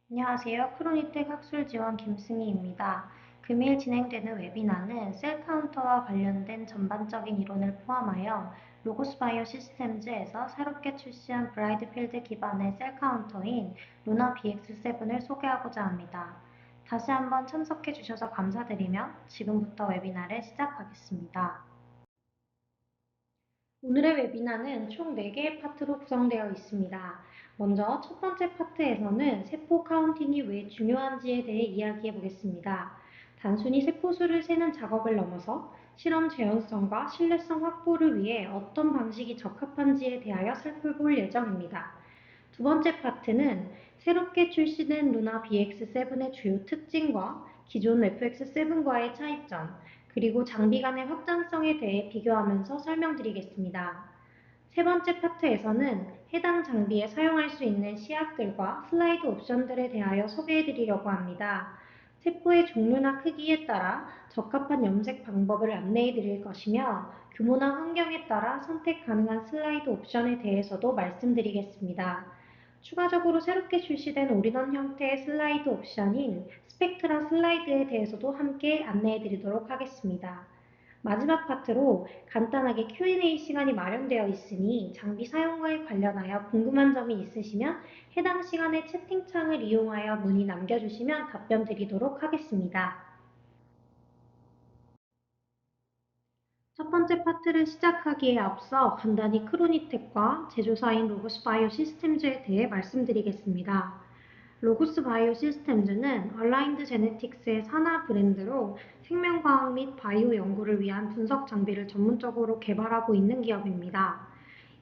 안녕하세요. 크로니텍 학술 지원 김승희입니다. 금일 진행되는 웨비나는 셀 카운터와 관련된 전반적인 이론을 포함하여 로고스 바이오 시스템즈에서 새롭게 출시한 브라이드필드 기반의 셀 카운터인 루나 BX7을 소개하고자 합니다. 다시 한번 참석해 주셔서 감사드리며 지금부터 웨비나를 시작하겠습니다. 오늘의 웨비나는 총 4개의 파트로 구성되어 있습니다. 먼저 첫 번째 파트에서는 세포 카운팅이 왜 중요한지에 대해 이야기해 보겠습니다. 단순히 세포수를 세는 작업을 넘어서 실험 재현성과 신뢰성 확보를 위해 어떤 방식이 적합한지에 대하여 살펴볼 예정입니다. 두 번째 파트는 새롭게 출시된 루나 BX7의 주요 특징과 기존 FX7과의 차이점, 그리고 장비 간의 확장성에 대해 비교하면서 설명드리겠습니다. 세 번째 파트에서는 해당 장비에 사용할 수 있는 시약들과 슬라이드 옵션들에 대하여 소개해드리려고 합니다. 세포의 종류나 크기에 따라 적합한 염색 방법을 안내해드릴 것이며 규모나 환경에 따라 선택 가능한 슬라이드 옵션에 대해서도 말씀드리겠습니다. 추가적으로 새롭게 출시된 올인원 형태의 슬라이드 옵션인 스펙트라 슬라이드에 대해서도 함께 안내해드리도록 하겠습니다. 마지막 파트로 간단하게 Q&A 시간이 마련되어 있으니 장비 사용과에 관련하여 궁금한 점이 있으시면 해당 시간에 채팅창을 이용하여 문의 남겨주시면 답변 드리도록 하겠습니다. 첫 번째 파트를 시작하기에 앞서 간단히 크로니텍과 제조사인 로고스 바이오 시스템즈에 대해 말씀드리겠습니다. 로고스 바이오 시스템즈는 얼라인드 제네틱스의 산하 브랜드로 생명과학 및 바이오 연구를 위한 분석 장비를 전문적으로 개발하고 있는 기업입니다.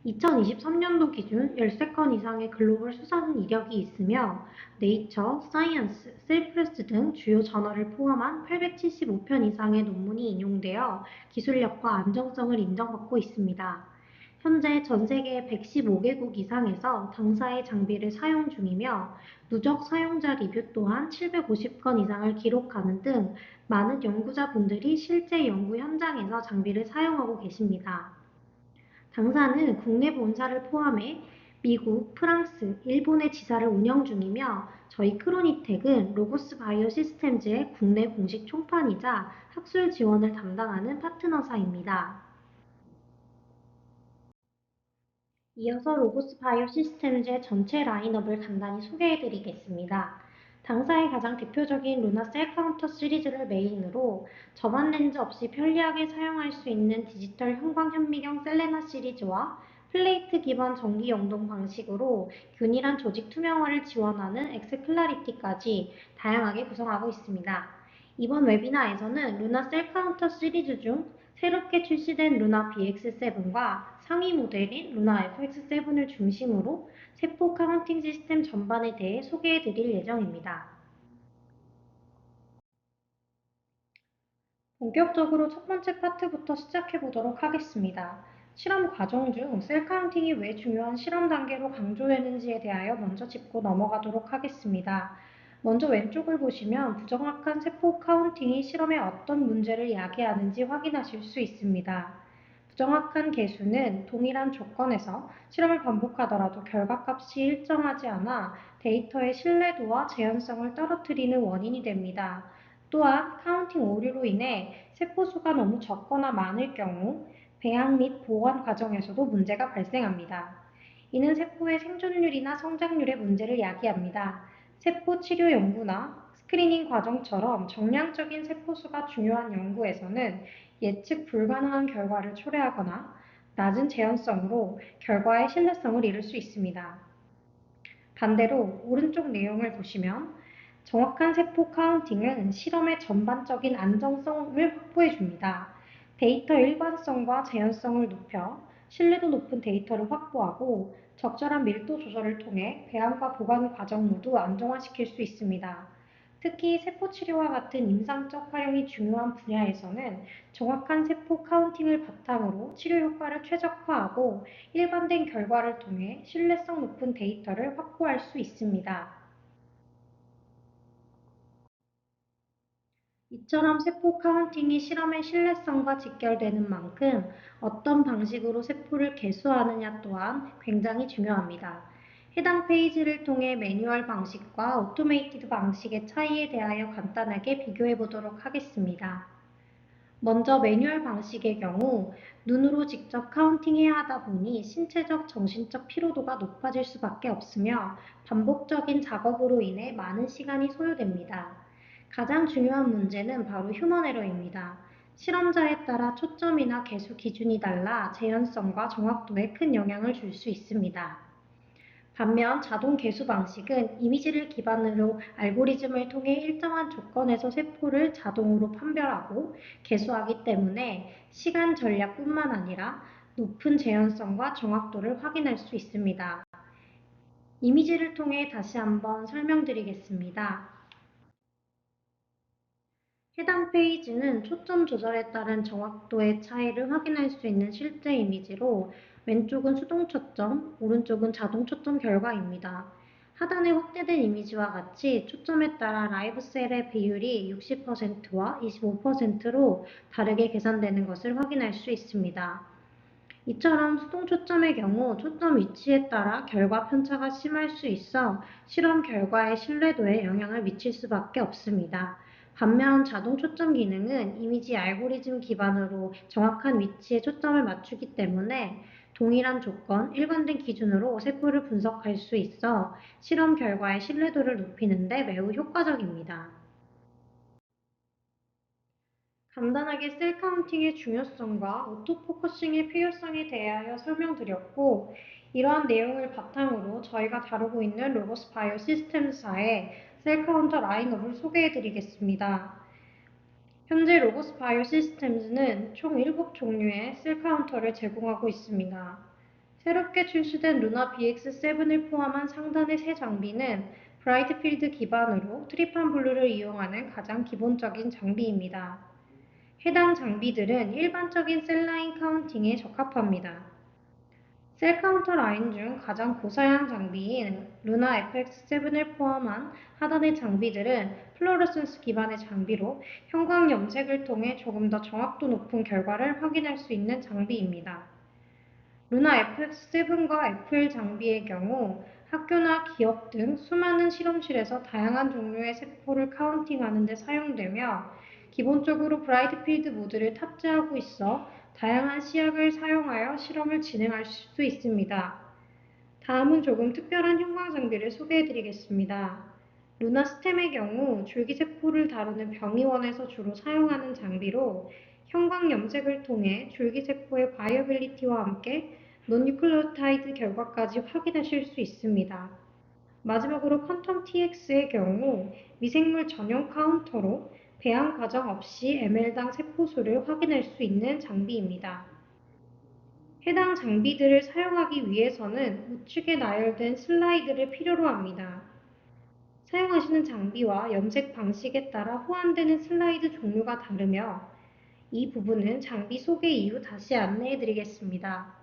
2023년도 기준 13건 이상의 글로벌 수상 이력이 있으며 네이처, 사이언스, 셀프레스 등 주요 저널을 포함한 875편 이상의 논문이 인용되어 기술력과 안정성을 인정받고 있습니다. 현재 전 세계 115개국 이상에서 당사의 장비를 사용 중이며 누적 사용자 리뷰 또한 750건 이상을 기록하는 등 많은 연구자분들이 실제 연구 현장에서 장비를 사용하고 계십니다. 당사는 국내 본사를 포함해 미국, 프랑스, 일본의 지사를 운영 중이며 저희 크로니텍은 로고스 바이오 시스템즈의 국내 공식 총판이자 학술 지원을 담당하는 파트너사입니다. 이어서 로고스 바이오 시스템즈의 전체 라인업을 간단히 소개해드리겠습니다. 당사의 가장 대표적인 루나 셀 카운터 시리즈를 메인으로 점화 렌즈 없이 편리하게 사용할 수 있는 디지털 형광 현미경 셀레나 시리즈와 플레이트 기반 전기 영동 방식으로 균일한 조직 투명화를 지원하는 엑스 클라리티까지 다양하게 구성하고 있습니다. 이번 웨비나에서는 루나 셀 카운터 시리즈 중 새롭게 출시된 루나 BX7과 상위 모델인 루나 FX7을 중심으로 세포 카운팅 시스템 전반에 대해 소개해 드릴 예정입니다. 본격적으로 첫 번째 파트부터 시작해 보도록 하겠습니다. 실험 과정 중 셀 카운팅이 왜 중요한 실험 단계로 강조되는지에 대하여 먼저 짚고 넘어가도록 하겠습니다. 먼저 왼쪽을 보시면 부정확한 세포 카운팅이 실험에 어떤 문제를 야기하는지 확인하실 수 있습니다. 부정확한 개수는 동일한 조건에서 실험을 반복하더라도 결과값이 일정하지 않아 데이터의 신뢰도와 재현성을 떨어뜨리는 원인이 됩니다. 또한 카운팅 오류로 인해 세포수가 너무 적거나 많을 경우 배양 및 보관 과정에서도 문제가 발생합니다. 이는 세포의 생존율이나 성장률에 문제를 야기합니다. 세포 치료 연구나 스크리닝 과정처럼 정량적인 세포수가 중요한 연구에서는 예측 불가능한 결과를 초래하거나 낮은 재현성으로 결과의 신뢰성을 잃을 수 있습니다. 반대로 오른쪽 내용을 보시면 정확한 세포 카운팅은 실험의 전반적인 안정성을 확보해 줍니다. 데이터 일관성과 재현성을 높여 신뢰도 높은 데이터를 확보하고 적절한 밀도 조절을 통해 배양과 보관 과정 모두 안정화시킬 수 있습니다. 특히 세포 치료와 같은 임상적 활용이 중요한 분야에서는 정확한 세포 카운팅을 바탕으로 치료 효과를 최적화하고 일관된 결과를 통해 신뢰성 높은 데이터를 확보할 수 있습니다. 이처럼 세포 카운팅이 실험의 신뢰성과 직결되는 만큼 어떤 방식으로 세포를 개수하느냐 또한 굉장히 중요합니다. 해당 페이지를 통해 매뉴얼 방식과 오토메이티드 방식의 차이에 대하여 간단하게 비교해 보도록 하겠습니다. 먼저 매뉴얼 방식의 경우 눈으로 직접 카운팅해야 하다 보니 신체적, 정신적 피로도가 높아질 수밖에 없으며 반복적인 작업으로 인해 많은 시간이 소요됩니다. 가장 중요한 문제는 바로 휴먼 에러입니다. 실험자에 따라 초점이나 개수 기준이 달라 재현성과 정확도에 큰 영향을 줄 수 있습니다. 반면 자동 개수 방식은 이미지를 기반으로 알고리즘을 통해 일정한 조건에서 세포를 자동으로 판별하고 개수하기 때문에 시간 전략뿐만 아니라 높은 재현성과 정확도를 확인할 수 있습니다. 이미지를 통해 다시 한번 설명드리겠습니다. 해당 페이지는 초점 조절에 따른 정확도의 차이를 확인할 수 있는 실제 이미지로 왼쪽은 수동 초점, 오른쪽은 자동 초점 결과입니다. 하단의 확대된 이미지와 같이 초점에 따라 라이브 셀의 비율이 60%와 25%로 다르게 계산되는 것을 확인할 수 있습니다. 이처럼 수동 초점의 경우 초점 위치에 따라 결과 편차가 심할 수 있어 실험 결과의 신뢰도에 영향을 미칠 수밖에 없습니다. 반면 자동 초점 기능은 이미지 알고리즘 기반으로 정확한 위치에 초점을 맞추기 때문에 동일한 조건, 일관된 기준으로 세포를 분석할 수 있어 실험 결과의 신뢰도를 높이는 데 매우 효과적입니다. 간단하게 셀 카운팅의 중요성과 오토포커싱의 필요성에 대하여 설명드렸고, 이러한 내용을 바탕으로 저희가 다루고 있는 로보스 바이오 시스템사의 셀 카운터 라인업을 소개해드리겠습니다. 현재 로보스 바이오 시스템즈는 총 7종류의 셀 카운터를 제공하고 있습니다. 새롭게 출시된 루나 BX7을 포함한 상단의 새 장비는 브라이트 필드 기반으로 트리판 블루를 이용하는 가장 기본적인 장비입니다. 해당 장비들은 일반적인 셀라인 카운팅에 적합합니다. 셀 카운터 라인 중 가장 고사양 장비인 루나 FX7을 포함한 하단의 장비들은 플로러센스 기반의 장비로 형광 염색을 통해 조금 더 정확도 높은 결과를 확인할 수 있는 장비입니다. 루나 FX7과 FL 장비의 경우 학교나 기업 등 수많은 실험실에서 다양한 종류의 세포를 카운팅하는 데 사용되며 기본적으로 브라이트 필드 모드를 탑재하고 있어 다양한 시약을 사용하여 실험을 진행할 수 있습니다. 다음은 조금 특별한 형광 장비를 소개해드리겠습니다. 루나 스템의 경우 줄기세포를 다루는 병의원에서 주로 사용하는 장비로 형광 염색을 통해 줄기세포의 바이어빌리티와 함께 논뉴클레오타이드 결과까지 확인하실 수 있습니다. 마지막으로 퀀텀 TX의 경우 미생물 전용 카운터로 배양 과정 없이 ml당 세포수를 확인할 수 있는 장비입니다. 해당 장비들을 사용하기 위해서는 우측에 나열된 슬라이드를 필요로 합니다. 사용하시는 장비와 염색 방식에 따라 호환되는 슬라이드 종류가 다르며 이 부분은 장비 소개 이후 다시 안내해 드리겠습니다.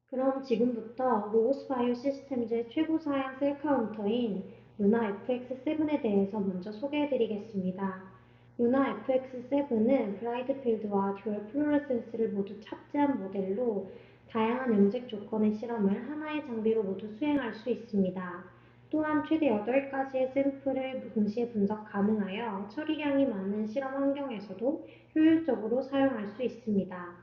그럼 지금부터 로보스 바이오 시스템즈의 최고 사양 셀 카운터인 루나 FX7에 대해서 먼저 소개해 드리겠습니다. 루나 FX7은 브라이트 필드와 듀얼 플로레센스를 모두 탑재한 모델로 다양한 염색 조건의 실험을 하나의 장비로 모두 수행할 수 있습니다. 또한 최대 8가지의 샘플을 동시에 분석 가능하여 처리량이 많은 실험 환경에서도 효율적으로 사용할 수 있습니다.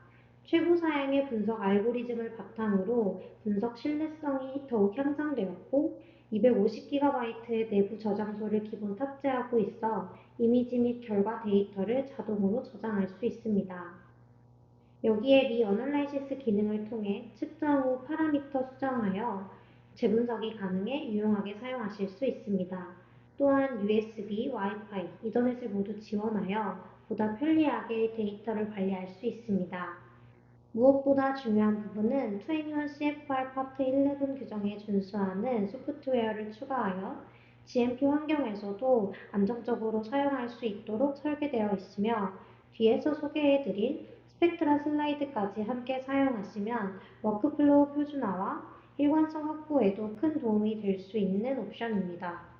최고 사양의 분석 알고리즘을 바탕으로 분석 신뢰성이 더욱 향상되었고 250GB의 내부 저장소를 기본 탑재하고 있어 이미지 및 결과 데이터를 자동으로 저장할 수 있습니다. 여기에 리어널라이시스 기능을 통해 측정 후 파라미터 수정하여 재분석이 가능해 유용하게 사용하실 수 있습니다. 또한 USB, 와이파이, 이더넷을 모두 지원하여 보다 편리하게 데이터를 관리할 수 있습니다. 무엇보다 중요한 부분은 21 CFR 파트 11 규정에 준수하는 소프트웨어를 추가하여 GMP 환경에서도 안정적으로 사용할 수 있도록 설계되어 있으며 뒤에서 소개해드린 스펙트라 슬라이드까지 함께 사용하시면 워크플로우 표준화와 일관성 확보에도 큰 도움이 될 수 있는 옵션입니다.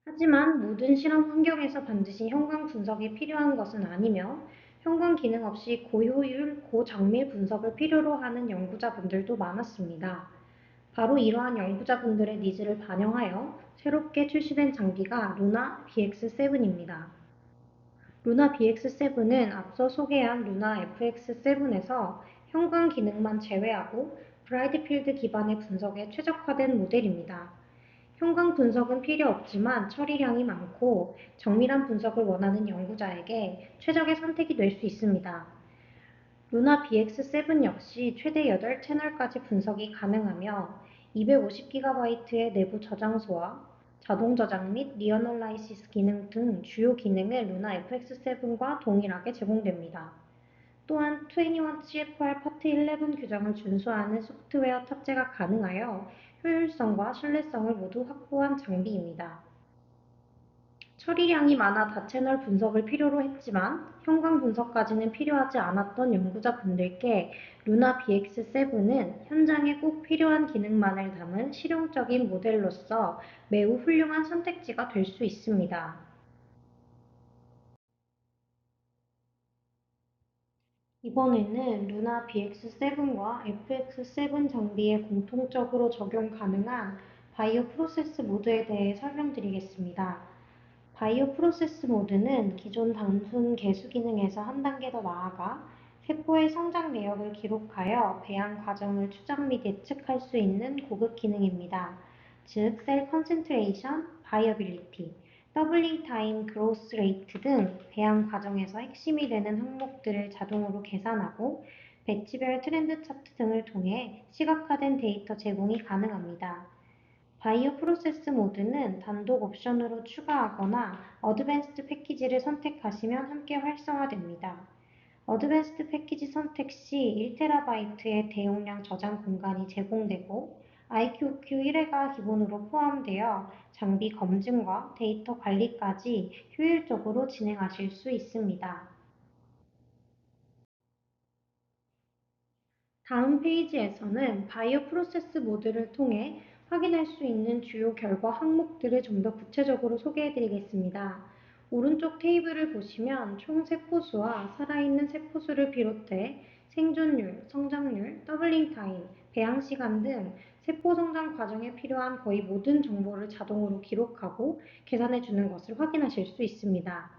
하지만 모든 실험 환경에서 반드시 형광 분석이 필요한 것은 아니며 현관 기능 없이 고효율, 고정밀 분석을 필요로 하는 연구자분들도 많았습니다. 바로 이러한 연구자분들의 니즈를 반영하여 새롭게 출시된 장비가 루나 BX7입니다. 루나 BX7은 앞서 소개한 루나 FX7에서 현관 기능만 제외하고 브라이트 필드 기반의 분석에 최적화된 모델입니다. 현관 분석은 필요 없지만 처리량이 많고 정밀한 분석을 원하는 연구자에게 최적의 선택이 될 수 있습니다. 루나 BX7 역시 최대 8채널까지 분석이 가능하며 250GB의 내부 저장소와 자동 저장 및 리어널라이시스 기능 등 주요 기능을 루나 FX7과 동일하게 제공됩니다. 또한 21 CFR 파트 11 규정을 준수하는 소프트웨어 탑재가 가능하여 효율성과 신뢰성을 모두 확보한 장비입니다. 처리량이 많아 다채널 분석을 필요로 했지만 현관 분석까지는 필요하지 않았던 연구자분들께 루나 BX7은 현장에 꼭 필요한 기능만을 담은 실용적인 모델로서 매우 훌륭한 선택지가 될 수 있습니다. 이번에는 루나 BX7과 FX7 장비에 공통적으로 적용 가능한 바이오 프로세스 모드에 대해 설명드리겠습니다. 바이오 프로세스 모드는 기존 단순 개수 기능에서 한 단계 더 나아가 세포의 성장 내역을 기록하여 배양 과정을 추적 및 예측할 수 있는 고급 기능입니다. 즉, 셀 컨센트레이션, 바이어빌리티, 더블링 타임, 그로스 레이트 등 배양 과정에서 핵심이 되는 항목들을 자동으로 계산하고 배치별 트렌드 차트 등을 통해 시각화된 데이터 제공이 가능합니다. 바이오 프로세스 모드는 단독 옵션으로 추가하거나 어드밴스드 패키지를 선택하시면 함께 활성화됩니다. 어드밴스드 패키지 선택 시 1TB의 대용량 저장 공간이 제공되고 IQQ1회가 기본으로 포함되어 장비 검증과 데이터 관리까지 효율적으로 진행하실 수 있습니다. 다음 페이지에서는 바이오 프로세스 모드를 통해 확인할 수 있는 주요 결과 항목들을 좀 더 구체적으로 소개해 드리겠습니다. 오른쪽 테이블을 보시면 총 세포수와 살아있는 세포수를 비롯해 생존율, 성장률, 더블링 타임, 배양 시간 등 세포 성장 과정에 필요한 거의 모든 정보를 자동으로 기록하고 계산해 주는 것을 확인하실 수 있습니다.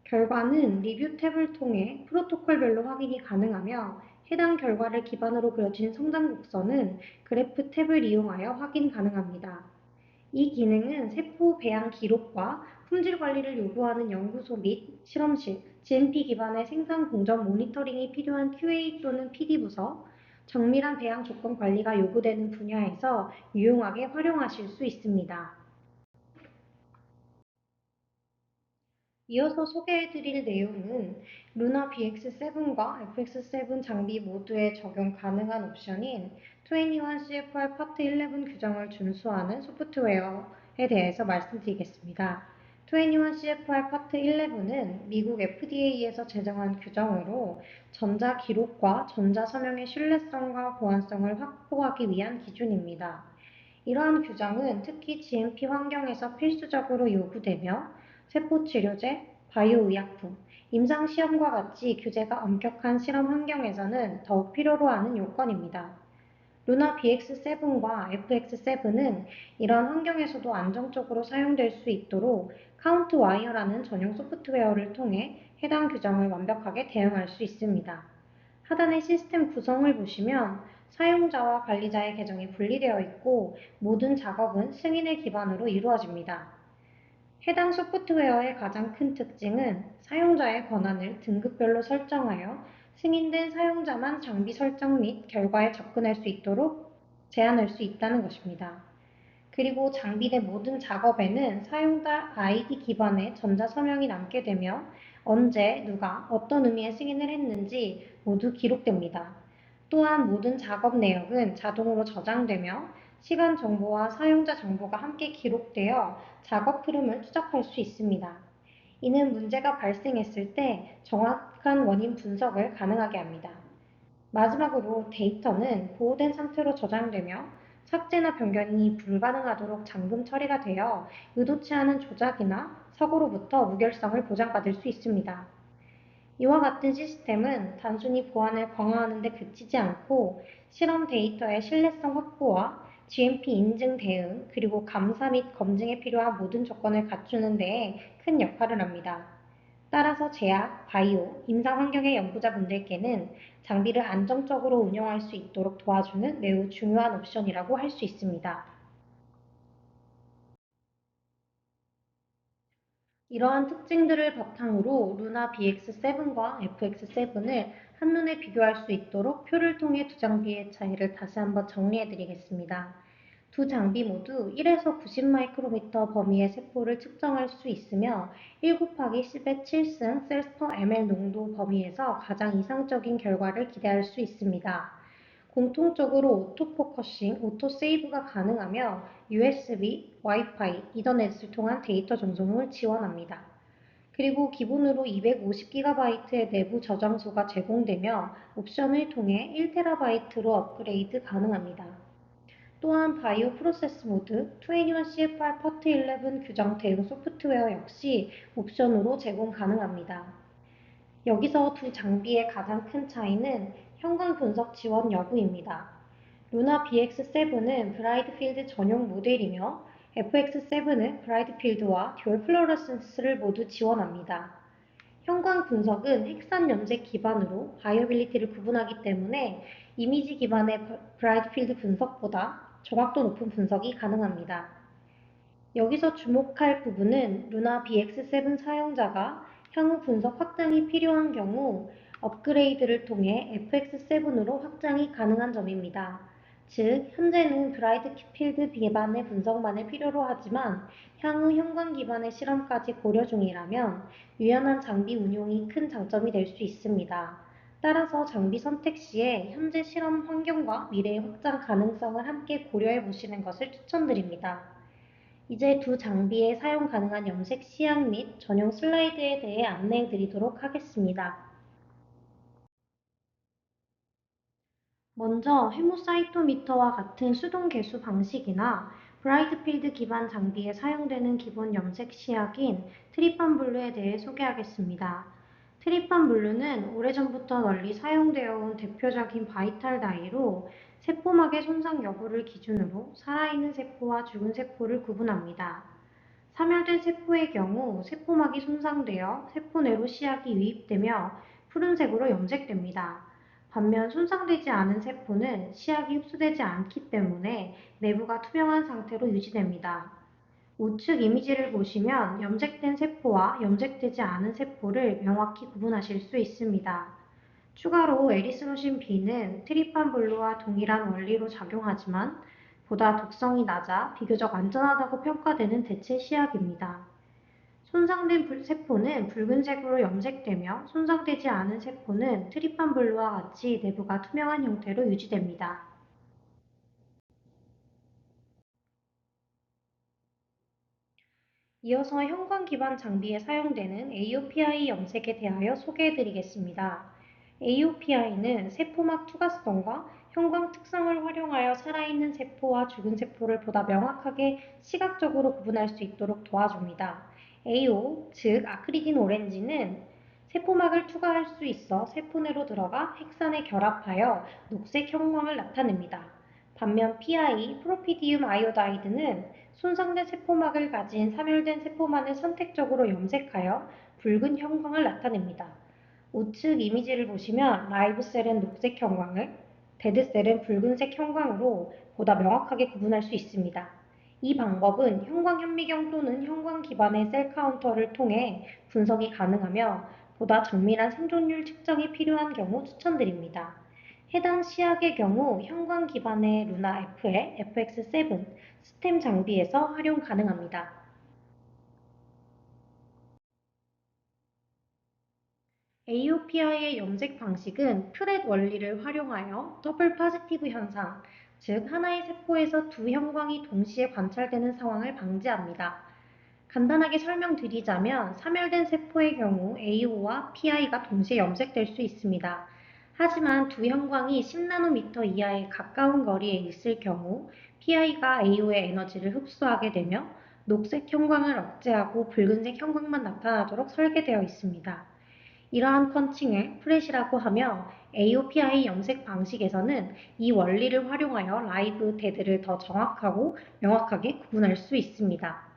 결과는 리뷰 탭을 통해 프로토콜별로 확인이 가능하며 해당 결과를 기반으로 그려진 성장 곡선은 그래프 탭을 이용하여 확인 가능합니다. 이 기능은 세포 배양 기록과 품질 관리를 요구하는 연구소 및 실험실, GMP 기반의 생산 공정 모니터링이 필요한 QA 또는 PD 부서, 정밀한 배양 조건 관리가 요구되는 분야에서 유용하게 활용하실 수 있습니다. 이어서 소개해드릴 내용은 루나 BX7과 FX7 장비 모두에 적용 가능한 옵션인 21 CFR 파트 11 규정을 준수하는 소프트웨어에 대해서 말씀드리겠습니다. 21 CFR 파트 11은 미국 FDA에서 제정한 규정으로 전자 기록과 전자 서명의 신뢰성과 보안성을 확보하기 위한 기준입니다. 이러한 규정은 특히 GMP 환경에서 필수적으로 요구되며 세포치료제, 바이오의약품, 임상시험과 같이 규제가 엄격한 실험 환경에서는 더욱 필요로 하는 요건입니다. 루나 BX7과 FX7은 이런 환경에서도 안정적으로 사용될 수 있도록 카운트와이어라는 전용 소프트웨어를 통해 해당 규정을 완벽하게 대응할 수 있습니다. 하단의 시스템 구성을 보시면 사용자와 관리자의 계정이 분리되어 있고 모든 작업은 승인을 기반으로 이루어집니다. 해당 소프트웨어의 가장 큰 특징은 사용자의 권한을 등급별로 설정하여 승인된 사용자만 장비 설정 및 결과에 접근할 수 있도록 제한할 수 있다는 것입니다. 그리고 장비 내 모든 작업에는 사용자 아이디 기반의 전자서명이 남게 되며 언제, 누가, 어떤 의미의 승인을 했는지 모두 기록됩니다. 또한 모든 작업 내역은 자동으로 저장되며 시간 정보와 사용자 정보가 함께 기록되어 작업 흐름을 추적할 수 있습니다. 이는 문제가 발생했을 때 정확한 원인 분석을 가능하게 합니다. 마지막으로 데이터는 보호된 상태로 저장되며 삭제나 변경이 불가능하도록 잠금 처리가 되어 의도치 않은 조작이나 사고로부터 무결성을 보장받을 수 있습니다. 이와 같은 시스템은 단순히 보안을 강화하는 데 그치지 않고 실험 데이터의 신뢰성 확보와 GMP 인증 대응, 그리고 감사 및 검증에 필요한 모든 조건을 갖추는 데에 큰 역할을 합니다. 따라서 제약, 바이오, 임상 환경의 연구자분들께는 장비를 안정적으로 운영할 수 있도록 도와주는 매우 중요한 옵션이라고 할 수 있습니다. 이러한 특징들을 바탕으로 루나 BX7과 FX7을 한눈에 비교할 수 있도록 표를 통해 두 장비의 차이를 다시 한번 정리해 드리겠습니다. 두 장비 모두 1에서 90 마이크로미터 범위의 세포를 측정할 수 있으며 1 곱하기 10의 7승 셀스 퍼 ml 농도 범위에서 가장 이상적인 결과를 기대할 수 있습니다. 공통적으로 오토포커싱, 오토세이브가 가능하며 USB, 와이파이, 이더넷을 통한 데이터 전송을 지원합니다. 그리고 기본으로 250GB의 내부 저장소가 제공되며 옵션을 통해 1TB로 업그레이드 가능합니다. 또한 바이오 프로세스 모드, 21CFR 파트 11 규정 대응 소프트웨어 역시 옵션으로 제공 가능합니다. 여기서 두 장비의 가장 큰 차이는 형광 분석 지원 여부입니다. 루나 BX7은 브라이트 필드 전용 모델이며 FX7은 브라이트 필드와 듀얼 플로러센스를 모두 지원합니다. 형광 분석은 핵산 염색 기반으로 바이어빌리티를 구분하기 때문에 이미지 기반의 브라이트 필드 분석보다 정확도 높은 분석이 가능합니다. 여기서 주목할 부분은 루나 BX7 사용자가 향후 분석 확장이 필요한 경우 업그레이드를 통해 FX7으로 확장이 가능한 점입니다. 즉, 현재는 브라이트 필드 기반의 분석만을 필요로 하지만 향후 형광 기반의 실험까지 고려 중이라면 유연한 장비 운용이 큰 장점이 될 수 있습니다. 따라서 장비 선택 시에 현재 실험 환경과 미래의 확장 가능성을 함께 고려해 보시는 것을 추천드립니다. 이제 두 장비의 사용 가능한 염색 시약 및 전용 슬라이드에 대해 안내해 드리도록 하겠습니다. 먼저 헤모사이토미터와 같은 수동 계수 방식이나 브라이트 필드 기반 장비에 사용되는 기본 염색 시약인 트리판 블루에 대해 소개하겠습니다. 트리판 블루는 오래전부터 널리 사용되어 온 대표적인 바이탈 다이로 세포막의 손상 여부를 기준으로 살아있는 세포와 죽은 세포를 구분합니다. 사멸된 세포의 경우 세포막이 손상되어 세포 내로 시약이 유입되며 푸른색으로 염색됩니다. 반면 손상되지 않은 세포는 시약이 흡수되지 않기 때문에 내부가 투명한 상태로 유지됩니다. 우측 이미지를 보시면 염색된 세포와 염색되지 않은 세포를 명확히 구분하실 수 있습니다. 추가로 에리스로신 B는 트리판 블루와 동일한 원리로 작용하지만 보다 독성이 낮아 비교적 안전하다고 평가되는 대체 시약입니다. 손상된 세포는 붉은색으로 염색되며 손상되지 않은 세포는 트리판 블루와 같이 내부가 투명한 형태로 유지됩니다. 이어서 형광 기반 장비에 사용되는 AOPI 염색에 대하여 소개해드리겠습니다. AOPI는 세포막 투과성과 형광 특성을 활용하여 살아있는 세포와 죽은 세포를 보다 명확하게 시각적으로 구분할 수 있도록 도와줍니다. AO, 즉 아크리딘 오렌지는 세포막을 투과할 수 있어 세포 내로 들어가 핵산에 결합하여 녹색 형광을 나타냅니다. 반면 PI, 프로피디움 아이오다이드는 손상된 세포막을 가진 사멸된 세포만을 선택적으로 염색하여 붉은 형광을 나타냅니다. 우측 이미지를 보시면 라이브셀은 녹색 형광을, 데드셀은 붉은색 형광으로 보다 명확하게 구분할 수 있습니다. 이 방법은 형광 현미경 또는 형광 기반의 셀 카운터를 통해 분석이 가능하며 보다 정밀한 생존율 측정이 필요한 경우 추천드립니다. 해당 시약의 경우 형광 기반의 루나 F의 FX7 스템 장비에서 활용 가능합니다. AOPI의 염색 방식은 프렛 원리를 활용하여 더블 파지티브 현상, 즉 하나의 세포에서 두 형광이 동시에 관찰되는 상황을 방지합니다. 간단하게 설명드리자면 사멸된 세포의 경우 AO와 PI가 동시에 염색될 수 있습니다. 하지만 두 형광이 10나노미터 이하의 가까운 거리에 있을 경우 PI가 AO의 에너지를 흡수하게 되며 녹색 형광을 억제하고 붉은색 형광만 나타나도록 설계되어 있습니다. 이러한 펀칭을 프렛이라고 하며 AOPI 염색 방식에서는 이 원리를 활용하여 라이브 데드를 더 정확하고 명확하게 구분할 수 있습니다.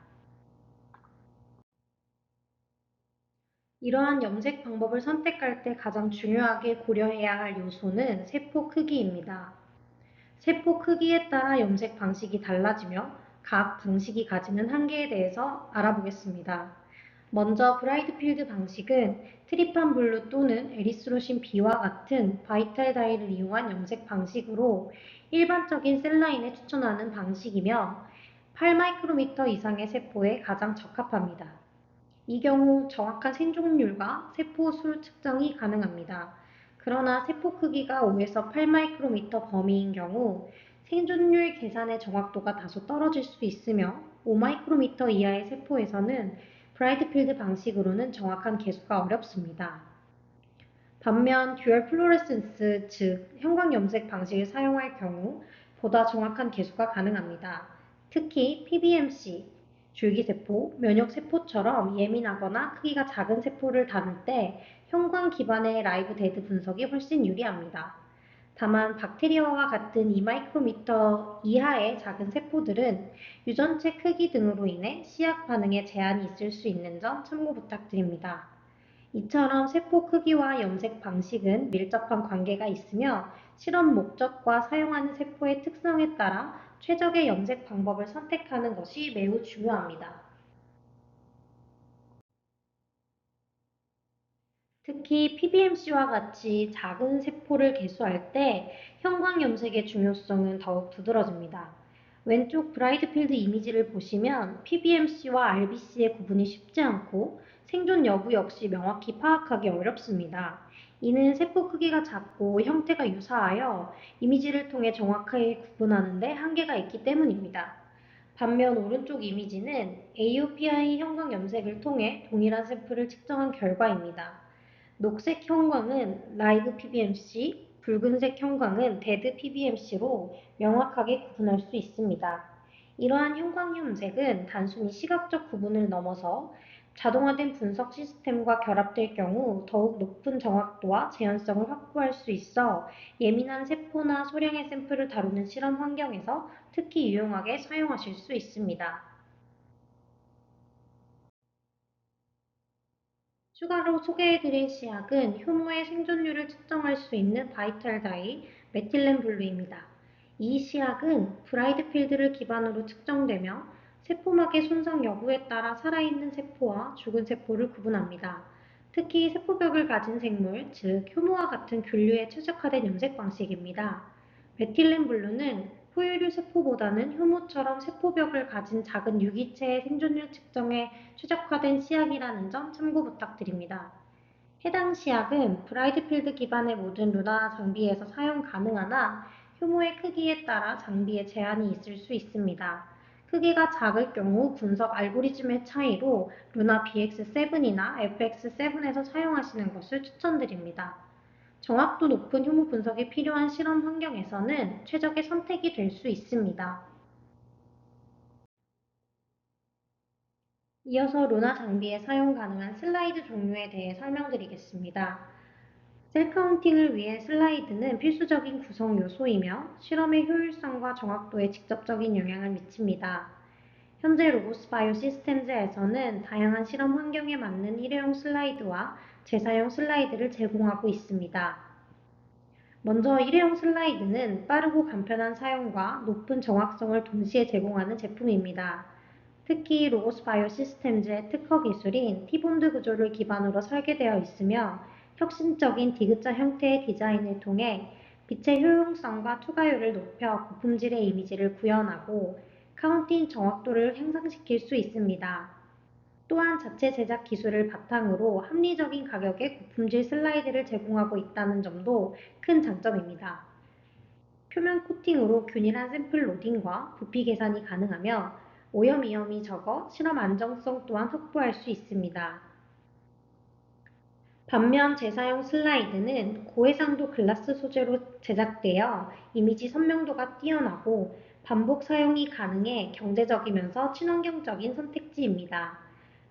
이러한 염색 방법을 선택할 때 가장 중요하게 고려해야 할 요소는 세포 크기입니다. 세포 크기에 따라 염색 방식이 달라지며 각 방식이 가지는 한계에 대해서 알아보겠습니다. 먼저 브라이트필드 방식은 트리판 블루 또는 에리스로신 B와 같은 바이탈 다이를 이용한 염색 방식으로 일반적인 셀라인에 추천하는 방식이며 8마이크로미터 이상의 세포에 가장 적합합니다. 이 경우 정확한 생존율과 세포 수 측정이 가능합니다. 그러나 세포 크기가 5에서 8마이크로미터 범위인 경우 생존율 계산의 정확도가 다소 떨어질 수 있으며 5마이크로미터 이하의 세포에서는 브라이트필드 방식으로는 정확한 계수가 어렵습니다. 반면 듀얼 플로레센스 즉 형광염색 방식을 사용할 경우 보다 정확한 계수가 가능합니다. 특히 PBMC, 줄기세포, 면역세포처럼 예민하거나 크기가 작은 세포를 다룰 때 형광 기반의 라이브 데드 분석이 훨씬 유리합니다. 다만 박테리아와 같은 2마이크로미터 이하의 작은 세포들은 유전체 크기 등으로 인해 시약 반응에 제한이 있을 수 있는 점 참고 부탁드립니다. 이처럼 세포 크기와 염색 방식은 밀접한 관계가 있으며 실험 목적과 사용하는 세포의 특성에 따라 최적의 염색 방법을 선택하는 것이 매우 중요합니다. 특히 PBMC와 같이 작은 세포를 개수할 때 형광염색의 중요성은 더욱 두드러집니다. 왼쪽 브라이트필드 이미지를 보시면 PBMC와 RBC의 구분이 쉽지 않고 생존 여부 역시 명확히 파악하기 어렵습니다. 이는 세포 크기가 작고 형태가 유사하여 이미지를 통해 정확하게 구분하는 데 한계가 있기 때문입니다. 반면 오른쪽 이미지는 AOPI 형광염색을 통해 동일한 샘플을 측정한 결과입니다. 녹색 형광은 라이브 PBMC, 붉은색 형광은 데드 PBMC로 명확하게 구분할 수 있습니다. 이러한 형광 염색은 단순히 시각적 구분을 넘어서 자동화된 분석 시스템과 결합될 경우 더욱 높은 정확도와 재현성을 확보할 수 있어 예민한 세포나 소량의 샘플을 다루는 실험 환경에서 특히 유용하게 사용하실 수 있습니다. 추가로 소개해드릴 시약은 효모의 생존율을 측정할 수 있는 바이탈 다이 메틸렌 블루입니다. 이 시약은 브라이트 필드를 기반으로 측정되며 세포막의 손상 여부에 따라 살아있는 세포와 죽은 세포를 구분합니다. 특히 세포벽을 가진 생물, 즉 효모와 같은 균류에 최적화된 염색 방식입니다. 메틸렌 블루는 포유류 세포보다는 효모처럼 세포벽을 가진 작은 유기체의 생존율 측정에 최적화된 시약이라는 점 참고 부탁드립니다. 해당 시약은 브라이트필드 기반의 모든 루나 장비에서 사용 가능하나 효모의 크기에 따라 장비에 제한이 있을 수 있습니다. 크기가 작을 경우 분석 알고리즘의 차이로 루나 BX7이나 FX7에서 사용하시는 것을 추천드립니다. 정확도 높은 효모 분석이 필요한 실험 환경에서는 최적의 선택이 될 수 있습니다. 이어서 루나 장비에 사용 가능한 슬라이드 종류에 대해 설명드리겠습니다. 셀 카운팅을 위해 슬라이드는 필수적인 구성 요소이며 실험의 효율성과 정확도에 직접적인 영향을 미칩니다. 현재 로보스 바이오 시스템즈에서는 다양한 실험 환경에 맞는 일회용 슬라이드와 재사용 슬라이드를 제공하고 있습니다. 먼저 일회용 슬라이드는 빠르고 간편한 사용과 높은 정확성을 동시에 제공하는 제품입니다. 특히 로보스 바이오 시스템즈의 특허 기술인 T본드 구조를 기반으로 설계되어 있으며 혁신적인 디귿자 형태의 디자인을 통해 빛의 효용성과 투과율을 높여 고품질의 이미지를 구현하고 카운팅 정확도를 향상시킬 수 있습니다. 또한 자체 제작 기술을 바탕으로 합리적인 가격의 고품질 슬라이드를 제공하고 있다는 점도 큰 장점입니다. 표면 코팅으로 균일한 샘플 로딩과 부피 계산이 가능하며 오염 위험이 적어 실험 안정성 또한 확보할 수 있습니다. 반면 재사용 슬라이드는 고해상도 글라스 소재로 제작되어 이미지 선명도가 뛰어나고 반복 사용이 가능해 경제적이면서 친환경적인 선택지입니다.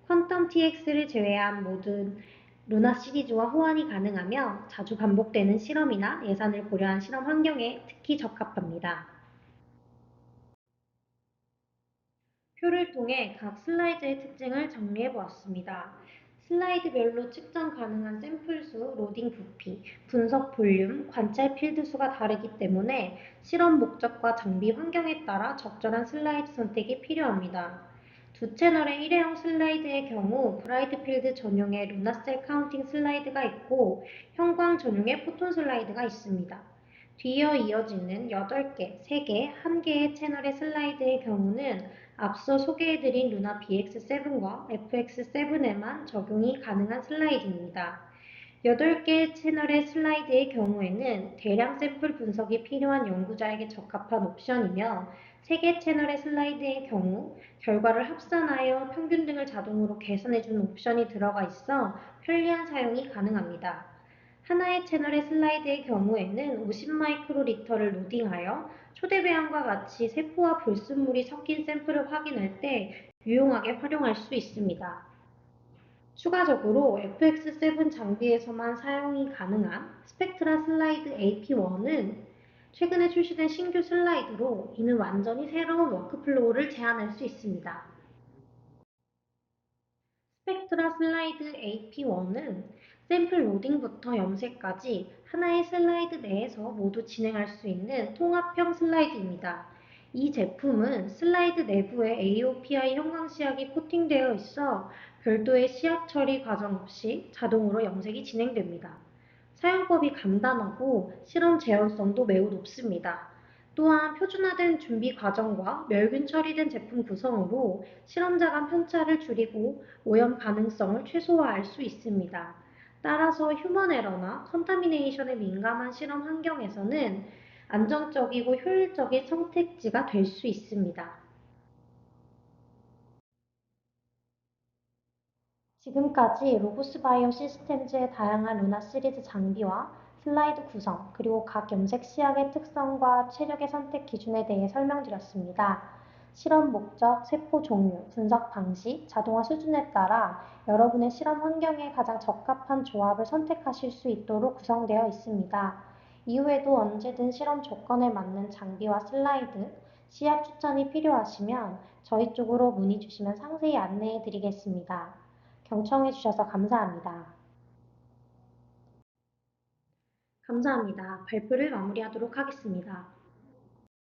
퀀텀 TX를 제외한 모든 루나 시리즈와 호환이 가능하며 자주 반복되는 실험이나 예산을 고려한 실험 환경에 특히 적합합니다. 표를 통해 각 슬라이드의 특징을 정리해 보았습니다. 슬라이드별로 측정 가능한 샘플 수, 로딩 부피, 분석 볼륨, 관찰 필드 수가 다르기 때문에 실험 목적과 장비 환경에 따라 적절한 슬라이드 선택이 필요합니다. 두 채널의 일회용 슬라이드의 경우 브라이트 필드 전용의 루나셀 카운팅 슬라이드가 있고 형광 전용의 포톤 슬라이드가 있습니다. 뒤이어 이어지는 8개, 3개, 1개의 채널의 슬라이드의 경우는 앞서 소개해드린 루나 BX7과 FX7에만 적용이 가능한 슬라이드입니다. 8개의 채널의 슬라이드의 경우에는 대량 샘플 분석이 필요한 연구자에게 적합한 옵션이며 3개 채널의 슬라이드의 경우 결과를 합산하여 평균 등을 자동으로 계산해주는 옵션이 들어가 있어 편리한 사용이 가능합니다. 하나의 채널의 슬라이드의 경우에는 50마이크로리터를 로딩하여 초대 배양과 같이 세포와 불순물이 섞인 샘플을 확인할 때 유용하게 활용할 수 있습니다. 추가적으로 FX7 장비에서만 사용이 가능한 스펙트라 슬라이드 AP1은 최근에 출시된 신규 슬라이드로 이는 완전히 새로운 워크플로우를 제안할 수 있습니다. 스펙트라 슬라이드 AP1은 샘플 로딩부터 염색까지 하나의 슬라이드 내에서 모두 진행할 수 있는 통합형 슬라이드입니다. 이 제품은 슬라이드 내부에 AOPI 형광시약이 코팅되어 있어 별도의 시약 처리 과정 없이 자동으로 염색이 진행됩니다. 사용법이 간단하고 실험 재현성도 매우 높습니다. 또한 표준화된 준비 과정과 멸균 처리된 제품 구성으로 실험자 간 편차를 줄이고 오염 가능성을 최소화할 수 있습니다. 따라서 휴먼 에러나 컨타미네이션에 민감한 실험 환경에서는 안정적이고 효율적인 선택지가 될 수 있습니다. 지금까지 로부스 바이오 시스템즈의 다양한 루나 시리즈 장비와 슬라이드 구성, 그리고 각 염색 시약의 특성과 체력의 선택 기준에 대해 설명드렸습니다. 실험 목적, 세포 종류, 분석 방식, 자동화 수준에 따라 여러분의 실험 환경에 가장 적합한 조합을 선택하실 수 있도록 구성되어 있습니다. 이후에도 언제든 실험 조건에 맞는 장비와 슬라이드, 시약 추천이 필요하시면 저희 쪽으로 문의 주시면 상세히 안내해 드리겠습니다. 경청해 주셔서 감사합니다. 감사합니다. 발표를 마무리하도록 하겠습니다.